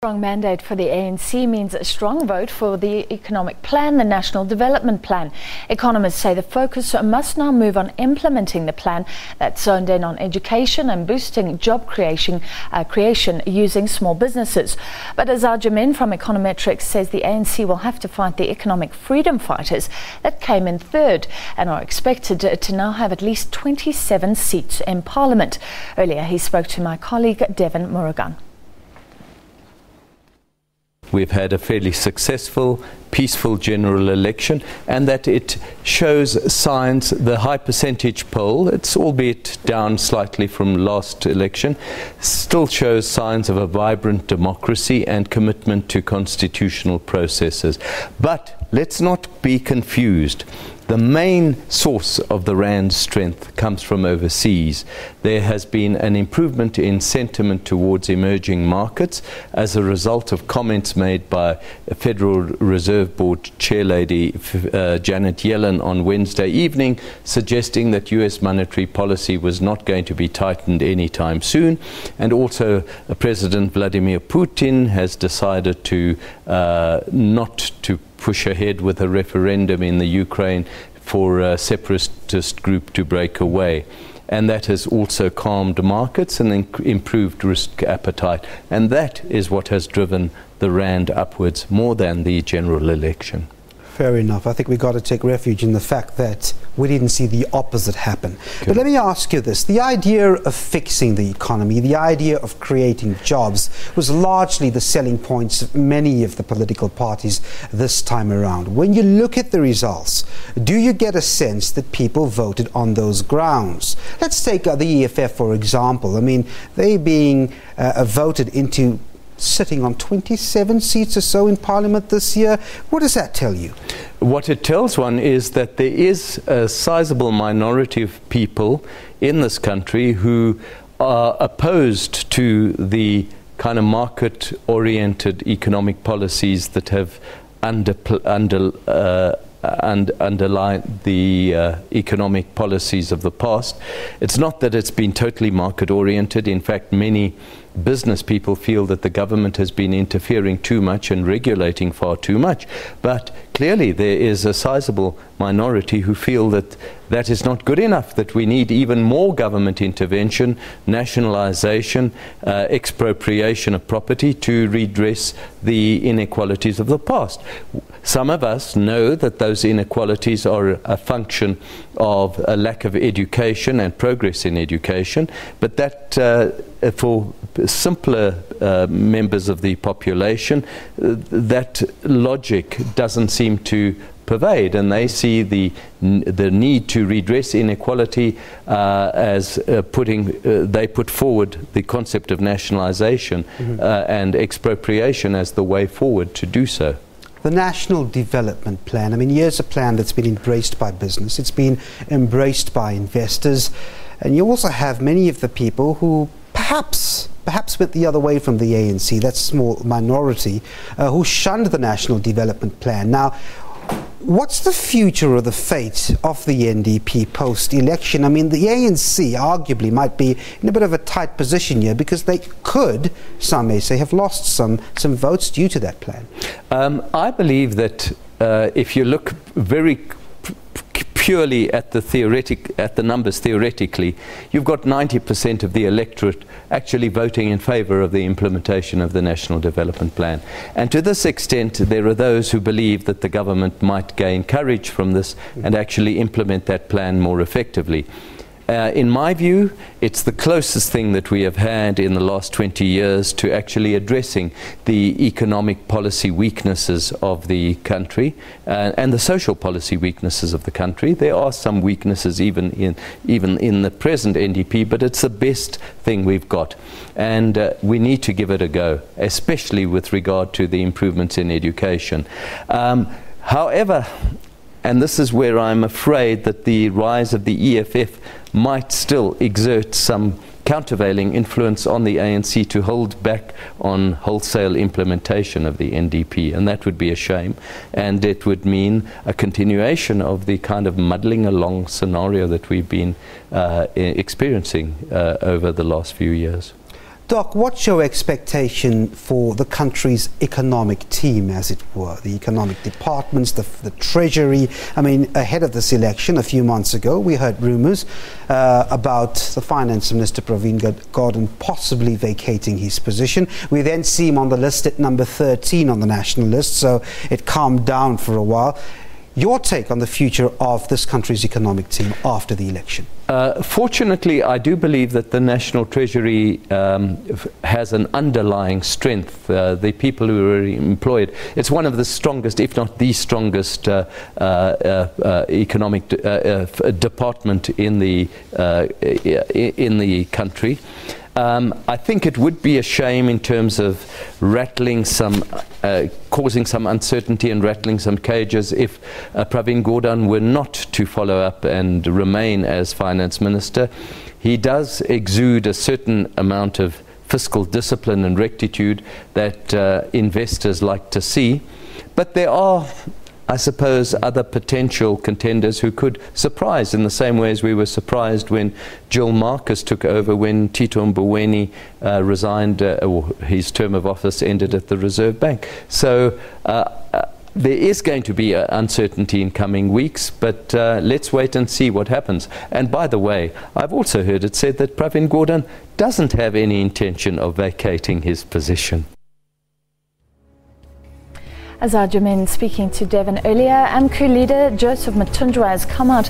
Strong mandate for the ANC means a strong vote for the economic plan, the National Development Plan. Economists say the focus must now move on implementing the plan that's zoned in on education and boosting job creation using small businesses. But Azar Jammine from Econometrix says the ANC will have to fight the economic freedom fighters that came in third and are expected to now have at least 27 seats in Parliament. Earlier he spoke to my colleague Devin Murugan. We've had a fairly successful, peaceful general election, and that it shows signs, the high percentage poll, it's albeit down slightly from last election, still shows signs of a vibrant democracy and commitment to constitutional processes. But let's not be confused. The main source of the rand's strength comes from overseas. There has been an improvement in sentiment towards emerging markets as a result of comments made by Federal Reserve Board Chairlady Janet Yellen on Wednesday evening, suggesting that US monetary policy was not going to be tightened anytime soon. And also President Vladimir Putin has decided to not to push ahead with a referendum in the Ukraine for a separatist group to break away. And that has also calmed markets and improved risk appetite. And that is what has driven the rand upwards more than the general election. Fair enough. I think we've got to take refuge in the fact that we didn't see the opposite happen. But let me ask you this. The idea of fixing the economy, the idea of creating jobs was largely the selling points of many of the political parties this time around. When you look at the results, do you get a sense that people voted on those grounds? Let's take the EFF, for example. I mean, they being voted into sitting on 27 seats or so in Parliament this year. What does that tell you? What it tells one is that there is a sizable minority of people in this country who are opposed to the kind of market-oriented economic policies that have underlined the economic policies of the past. It's not that it's been totally market-oriented. In fact, many business people feel that the government has been interfering too much and regulating far too much. But clearly there is a sizable minority who feel that that is not good enough, that we need even more government intervention, nationalization, expropriation of property to redress the inequalities of the past. Some of us know that those inequalities are a function of a lack of education and progress in education, but that for simpler members of the population, that logic doesn't seem to pervade, and they see the need to redress inequality as they put forward the concept of nationalization and expropriation as the way forward to do so. The National Development Plan, I mean, here's a plan that's been embraced by business, it's been embraced by investors, and you also have many of the people who perhaps went the other way from the ANC, that small minority, who shunned the National Development Plan. Now, what's the future or the fate of the NDP post-election? I mean, the ANC arguably might be in a bit of a tight position here because they could, some may say, have lost some votes due to that plan. I believe that if you look very purely at the numbers theoretically, you've got 90% of the electorate actually voting in favour of the implementation of the National Development Plan. And to this extent, there are those who believe that the government might gain courage from this and actually implement that plan more effectively. In my view, it's the closest thing that we have had in the last 20 years to actually addressing the economic policy weaknesses of the country and the social policy weaknesses of the country. There are some weaknesses even in the present NDP, but it's the best thing we've got. And we need to give it a go, especially with regard to the improvements in education. However, and this is where I'm afraid that the rise of the EFF might still exert some countervailing influence on the ANC to hold back on wholesale implementation of the NDP, and that would be a shame, and it would mean a continuation of the kind of muddling along scenario that we've been experiencing over the last few years. Doc, what's your expectation for the country's economic team, as it were, the economic departments, the Treasury? I mean, ahead of this election, a few months ago, we heard rumours about the Finance Minister, Pravin Gordhan, possibly vacating his position. We then see him on the list at number 13 on the national list, so it calmed down for a while. Your take on the future of this country's economic team after the election? Fortunately, I do believe that the National Treasury has an underlying strength. The people who are employed, it's one of the strongest, if not the strongest, economic department in the country. I think it would be a shame in terms of rattling some, causing some uncertainty and rattling some cages if Pravin Gordhan were not to follow up and remain as Finance Minister. He does exude a certain amount of fiscal discipline and rectitude that investors like to see. But there are, I suppose, other potential contenders who could surprise in the same way as we were surprised when Jill Marcus took over, when Tito Mboweni resigned, or his term of office ended at the Reserve Bank. So there is going to be uncertainty in coming weeks, but let's wait and see what happens. And by the way, I've also heard it said that Pravin Gordhan doesn't have any intention of vacating his position. Azar Jammine speaking to Devon earlier. AMCU leader Joseph Matunjwa has come out